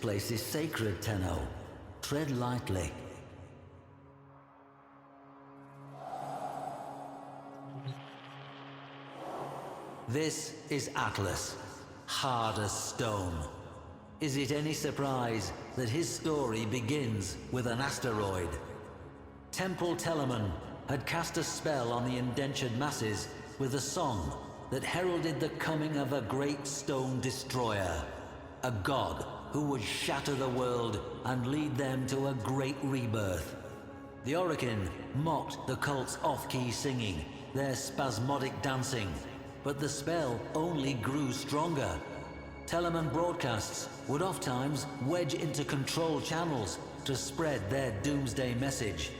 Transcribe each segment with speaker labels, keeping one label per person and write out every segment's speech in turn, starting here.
Speaker 1: place is sacred, Tenno. Tread lightly. This is Atlas, hard as stone. Is it any surprise that his story begins with an asteroid? Temple Telemon had cast a spell on the indentured masses with a song that heralded the coming of a great stone destroyer, a god who would shatter the world and lead them to a great rebirth. The Orokin mocked the cult's off-key singing, their spasmodic dancing, but the spell only grew stronger. Telemon broadcasts would oft-times wedge into control channels to spread their doomsday message.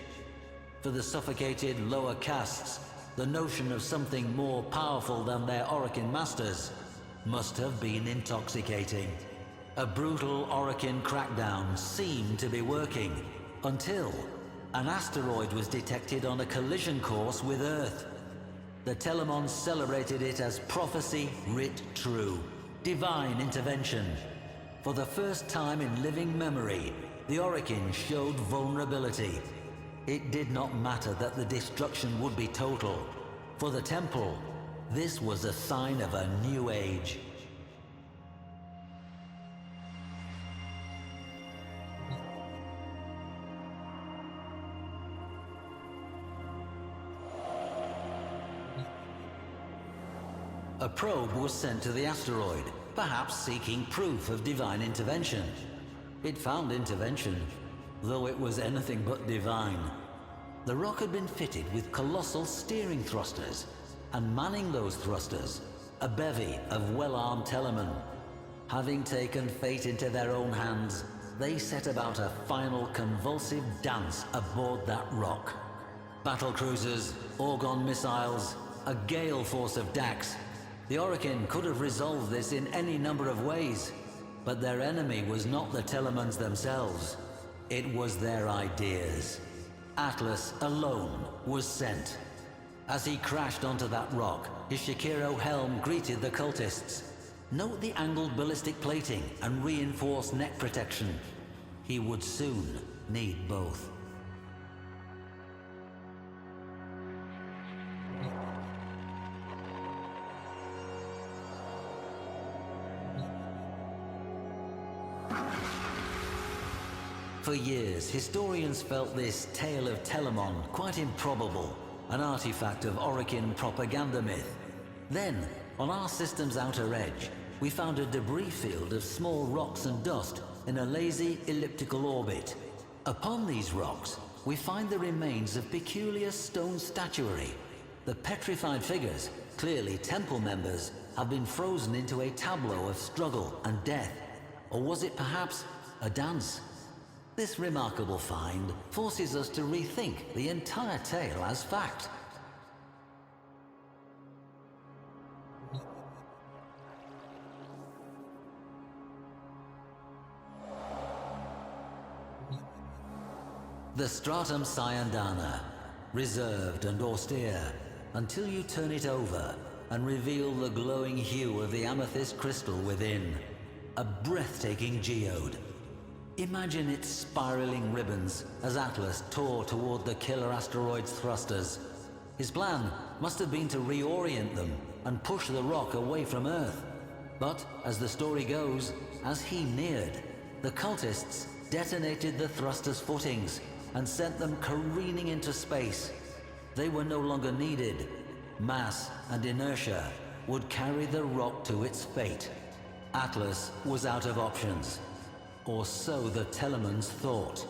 Speaker 1: For the suffocated lower castes, the notion of something more powerful than their Orokin masters must have been intoxicating. A brutal Orokin crackdown seemed to be working until an asteroid was detected on a collision course with Earth. The Telemon celebrated it as prophecy writ true, divine intervention. For the first time in living memory, the Orokin showed vulnerability. It did not matter that the destruction would be total. For the Temple, this was a sign of a new age. A probe was sent to the asteroid, perhaps seeking proof of divine intervention. It found intervention, though it was anything but divine. The rock had been fitted with colossal steering thrusters, and manning those thrusters, a bevy of well-armed Telemon. Having taken fate into their own hands, they set about a final convulsive dance aboard that rock. Battle cruisers, Orgon missiles, a gale force of Dax. The Orokin could have resolved this in any number of ways, but their enemy was not the Telemons themselves. It was their ideas. Atlas alone was sent. As he crashed onto that rock, his Shakiro helm greeted the cultists. Note the angled ballistic plating and reinforced neck protection. He would soon need both. For years, historians felt this tale of Telemon quite improbable, an artifact of Orokin propaganda myth. Then, on our system's outer edge, we found a debris field of small rocks and dust in a lazy elliptical orbit. Upon these rocks, we find the remains of peculiar stone statuary. The petrified figures, clearly temple members, have been frozen into a tableau of struggle and death. Or was it perhaps a dance? This remarkable find forces us to rethink the entire tale as fact. The Stratum Cyandana, reserved and austere, until you turn it over and reveal the glowing hue of the amethyst crystal within. A breathtaking geode. Imagine its spiraling ribbons as Atlas tore toward the killer asteroid's thrusters. His plan must have been to reorient them and push the rock away from Earth. But, as the story goes, as he neared, the cultists detonated the thrusters' footings and sent them careening into space. They were no longer needed. Mass and inertia would carry the rock to its fate. Atlas was out of options. Or so the Telemons thought.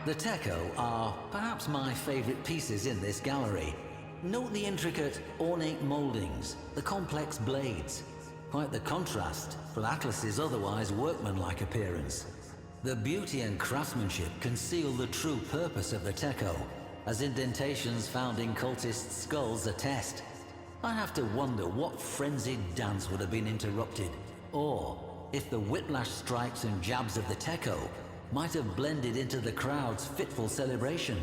Speaker 1: The Techo are perhaps my favorite pieces in this gallery. Note the intricate, ornate moldings, the complex blades. Quite the contrast from Atlas's otherwise workmanlike appearance. The beauty and craftsmanship conceal the true purpose of the Techo, as indentations found in cultist skulls attest. I have to wonder what frenzied dance would have been interrupted, or if the whiplash strikes and jabs of the Techo might have blended into the crowd's fitful celebration.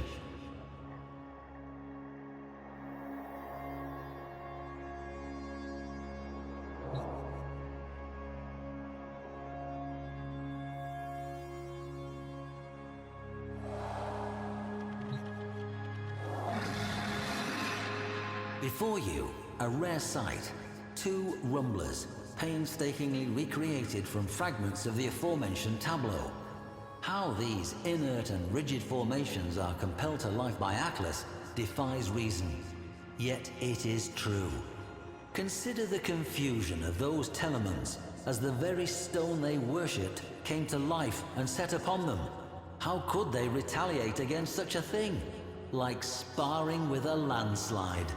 Speaker 1: Before you, a rare sight. 2 rumblers, painstakingly recreated from fragments of the aforementioned tableau. How these inert and rigid formations are compelled to life by Atlas defies reason. Yet it is true. Consider the confusion of those Telemons as the very stone they worshipped came to life and set upon them. How could they retaliate against such a thing? Like sparring with a landslide.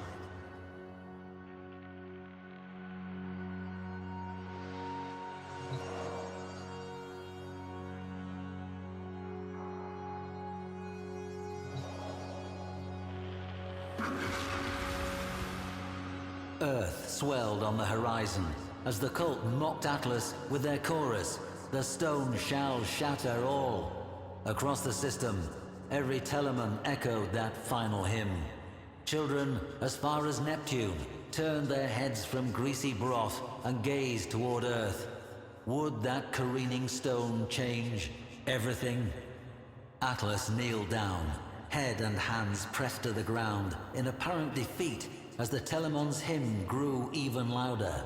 Speaker 1: Earth swelled on the horizon as the cult mocked Atlas with their chorus, "The stone shall shatter all." Across the system, every Telemon echoed that final hymn. Children, as far as Neptune, turned their heads from greasy broth and gazed toward Earth. Would that careening stone change everything? Atlas kneeled down, head and hands pressed to the ground in apparent defeat as the Telemon's hymn grew even louder.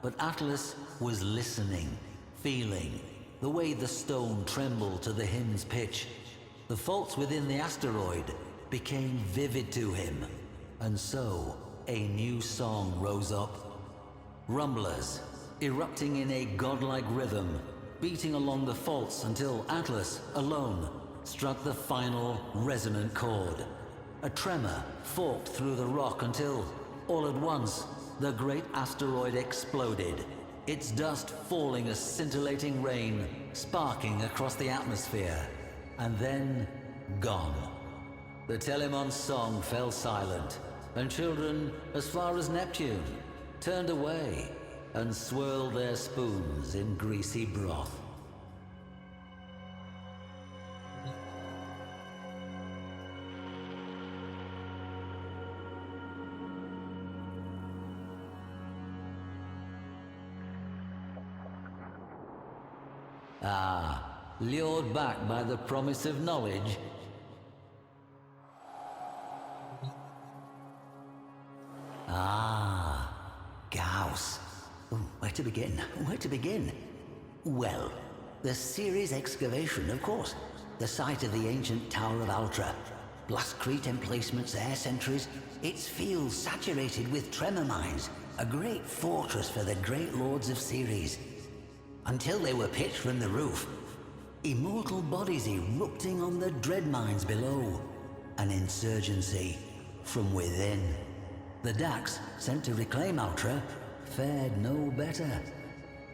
Speaker 1: But Atlas was listening, feeling, the way the stone trembled to the hymn's pitch. The faults within the asteroid became vivid to him, and so a new song rose up. Rumblers, erupting in a godlike rhythm, beating along the faults until Atlas, alone, struck the final resonant chord. A tremor forked through the rock until, all at once, the great asteroid exploded, its dust falling as scintillating rain, sparking across the atmosphere, and then gone. The Telemon's song fell silent, and children, as far as Neptune, turned away and swirled their spoons in greasy broth. Ah, lured back by the promise of knowledge. Ah, Gauss. Where to begin? Where to begin? Well, the Ceres excavation, of course. The site of the ancient Tower of Ultra. Blastcrete emplacements, air sentries. Its fields saturated with tremor mines. A great fortress for the great lords of Ceres. Until they were pitched from the roof. Immortal bodies erupting on the dread mines below. An insurgency from within. The Dax, sent to reclaim Ultra, fared no better.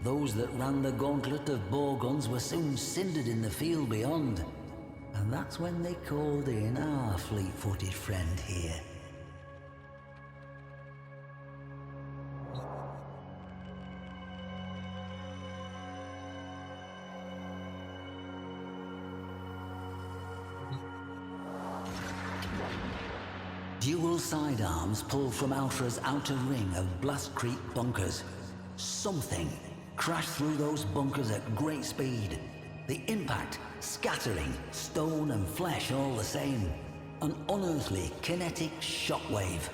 Speaker 1: Those that ran the gauntlet of bore guns were soon cindered in the field beyond. And that's when they called in our fleet-footed friend here. Dual sidearms pulled from Ultra's outer ring of Blastcrete bunkers. Something crashed through those bunkers at great speed. The impact scattering stone and flesh all the same. An unearthly kinetic shockwave.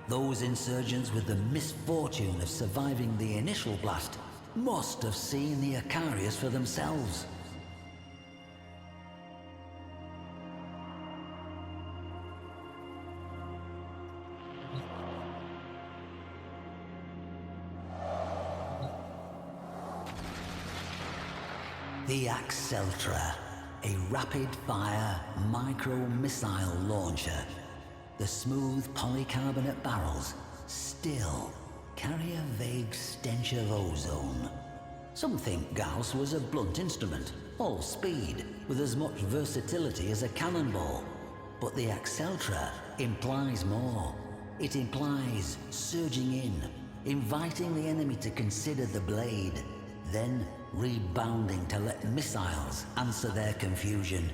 Speaker 1: Those insurgents with the misfortune of surviving the initial blast must have seen the Icarius for themselves. The Axeltra, a rapid-fire micro-missile launcher. The smooth polycarbonate barrels still carry a vague stench of ozone. Some think Gauss was a blunt instrument, all speed, with as much versatility as a cannonball. But the Axeltra implies more. It implies surging in, inviting the enemy to consider the blade, then rebounding to let missiles answer their confusion.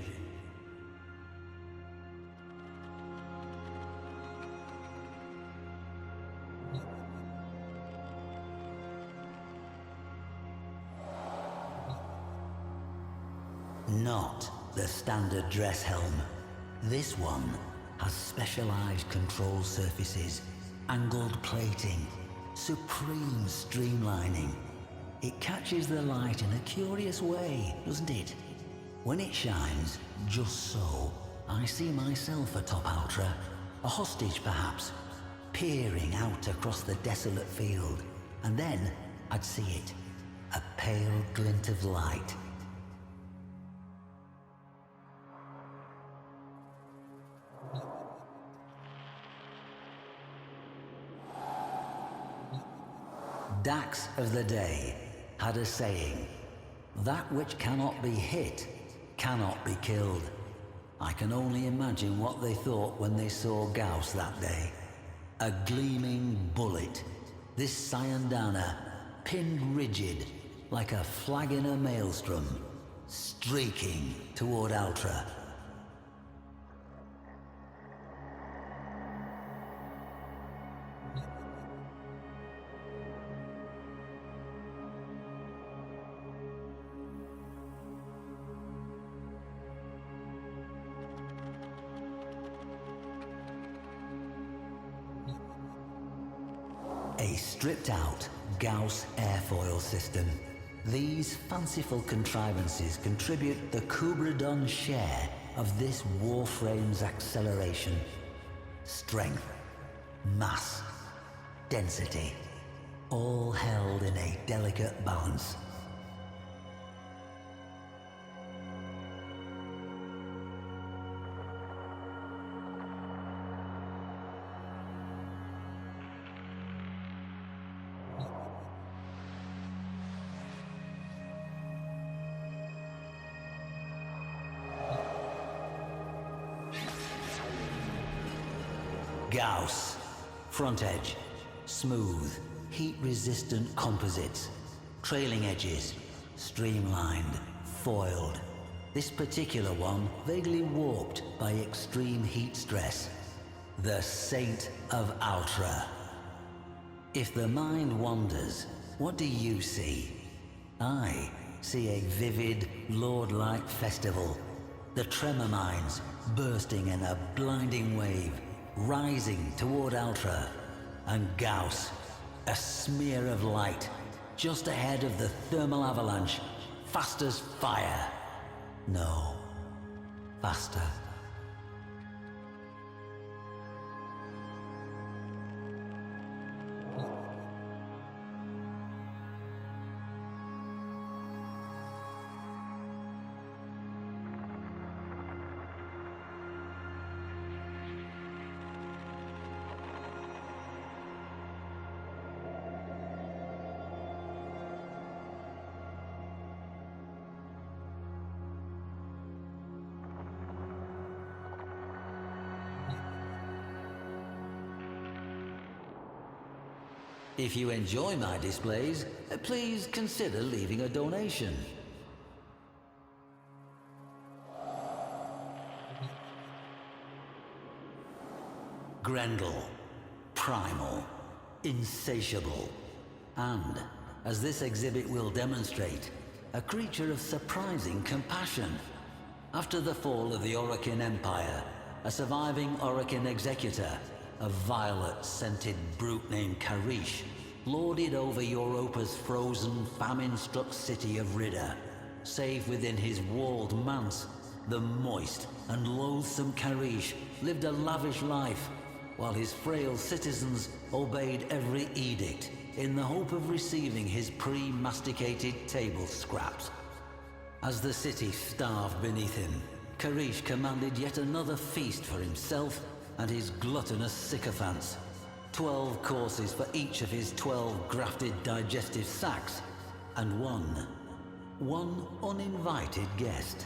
Speaker 1: Not the standard dress helm. This one has specialized control surfaces, angled plating, supreme streamlining. It catches the light in a curious way, doesn't it? When it shines, just so, I see myself atop Ultra, a hostage perhaps, peering out across the desolate field, and then I'd see it, a pale glint of light. Dax of the day had a saying, "That which cannot be hit cannot be killed." I can only imagine what they thought when they saw Gauss that day. A gleaming bullet, this Syandana pinned rigid like a flag in a maelstrom, streaking toward Ultra. A stripped-out Gauss airfoil system. These fanciful contrivances contribute the Kubradon's share of this Warframe's acceleration. Strength, mass, density, all held in a delicate balance. Gauss. Front edge. Smooth, heat-resistant composites. Trailing edges. Streamlined. Foiled. This particular one vaguely warped by extreme heat stress. The Saint of Ultra. If the mind wanders, what do you see? I see a vivid, lord-like festival. The tremor mines bursting in a blinding wave, rising toward Ultra, and Gauss, a smear of light, just ahead of the thermal avalanche, fast as fire. No, faster. If you enjoy my displays, please consider leaving a donation. Grendel, primal, insatiable, and, as this exhibit will demonstrate, a creature of surprising compassion. After the fall of the Orokin Empire, a surviving Orokin executor, a violet-scented brute named Karish, lorded over Europa's frozen, famine-struck city of Ridda. Save within his walled manse, the moist and loathsome Karish lived a lavish life, while his frail citizens obeyed every edict in the hope of receiving his pre-masticated table scraps. As the city starved beneath him, Karish commanded yet another feast for himself and his gluttonous sycophants. 12 courses for each of his 12 grafted digestive sacs, and one uninvited guest.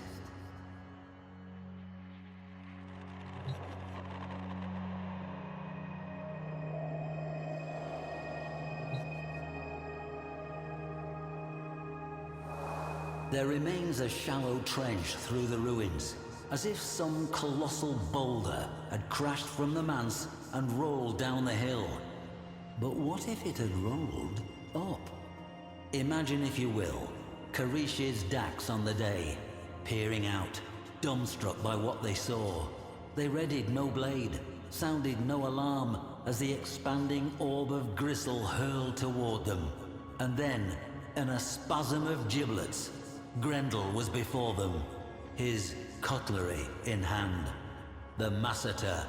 Speaker 1: There remains a shallow trench through the ruins, as if some colossal boulder had crashed from the manse and rolled down the hill. But what if it had rolled up? Imagine, if you will, Karish's Dax on the day, peering out, dumbstruck by what they saw. They readied no blade, sounded no alarm, as the expanding orb of gristle hurled toward them. And then, in a spasm of giblets, Grendel was before them, his cutlery in hand. The Masseter.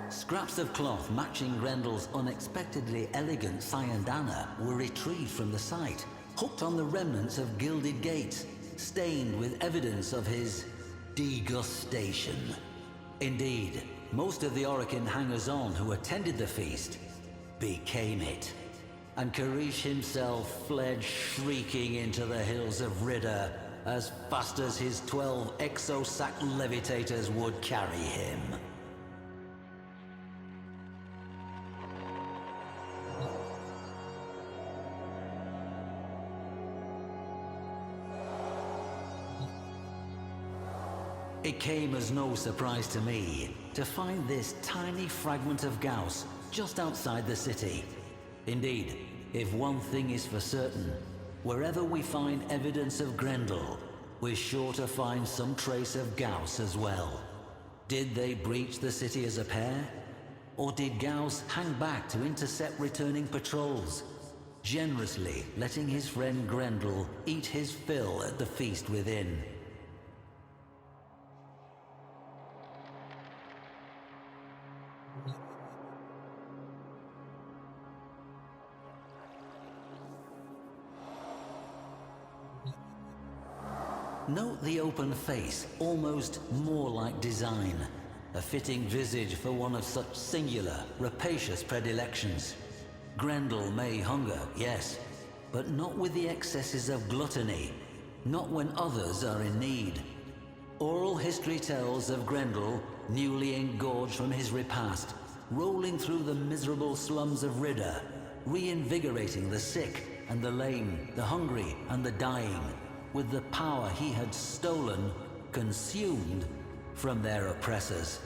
Speaker 1: Scraps of cloth matching Grendel's unexpectedly elegant Sayandana were retrieved from the site, hooked on the remnants of gilded gates, stained with evidence of his degustation. Indeed, most of the Orokin hangers-on who attended the feast became it, and Karish himself fled shrieking into the hills of Ridda as fast as his 12 exosac levitators would carry him. It came as no surprise to me to find this tiny fragment of Gauss just outside the city. Indeed, if one thing is for certain, wherever we find evidence of Grendel, we're sure to find some trace of Gauss as well. Did they breach the city as a pair? Or did Gauss hang back to intercept returning patrols, generously letting his friend Grendel eat his fill at the feast within? Note the open face, almost more like design. A fitting visage for one of such singular, rapacious predilections. Grendel may hunger, yes, but not with the excesses of gluttony, not when others are in need. Oral history tells of Grendel, newly engorged from his repast, rolling through the miserable slums of Ridda, reinvigorating the sick and the lame, the hungry and the dying, with the power he had stolen, consumed, from their oppressors.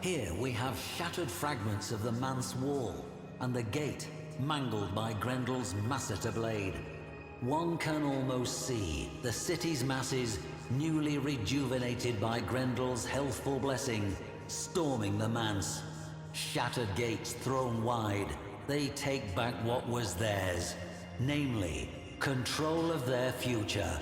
Speaker 1: Here we have shattered fragments of the manse wall, and the gate mangled by Grendel's Masseter blade. One can almost see the city's masses, newly rejuvenated by Grendel's healthful blessing, storming the manse. Shattered gates thrown wide, they take back what was theirs, namely, control of their future.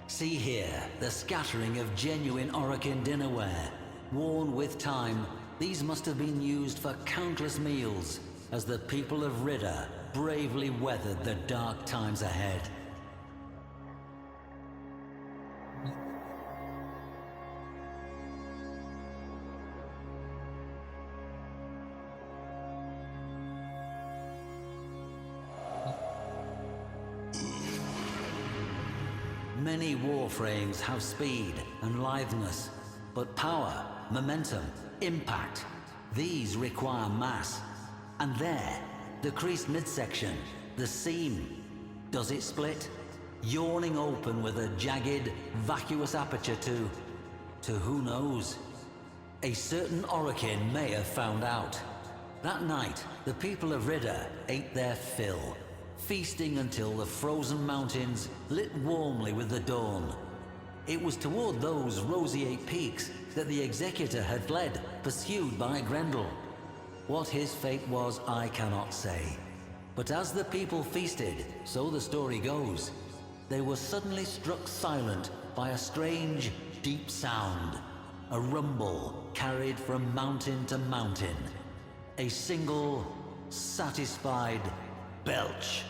Speaker 1: See here the scattering of genuine Orokin dinnerware. Worn with time, these must have been used for countless meals, as the people of Ridda bravely weathered the dark times ahead. Many Warframes have speed and litheness, but power, momentum, impact, these require mass. And there, the creased midsection, the seam. Does it split? Yawning open with a jagged, vacuous aperture to who knows? A certain Orokin may have found out. That night, the people of Ridda ate their fill, feasting until the frozen mountains lit warmly with the dawn. It was toward those roseate peaks that the Executor had fled, pursued by Grendel. What his fate was, I cannot say. But as the people feasted, so the story goes, they were suddenly struck silent by a strange, deep sound. A rumble carried from mountain to mountain. A single, satisfied belch.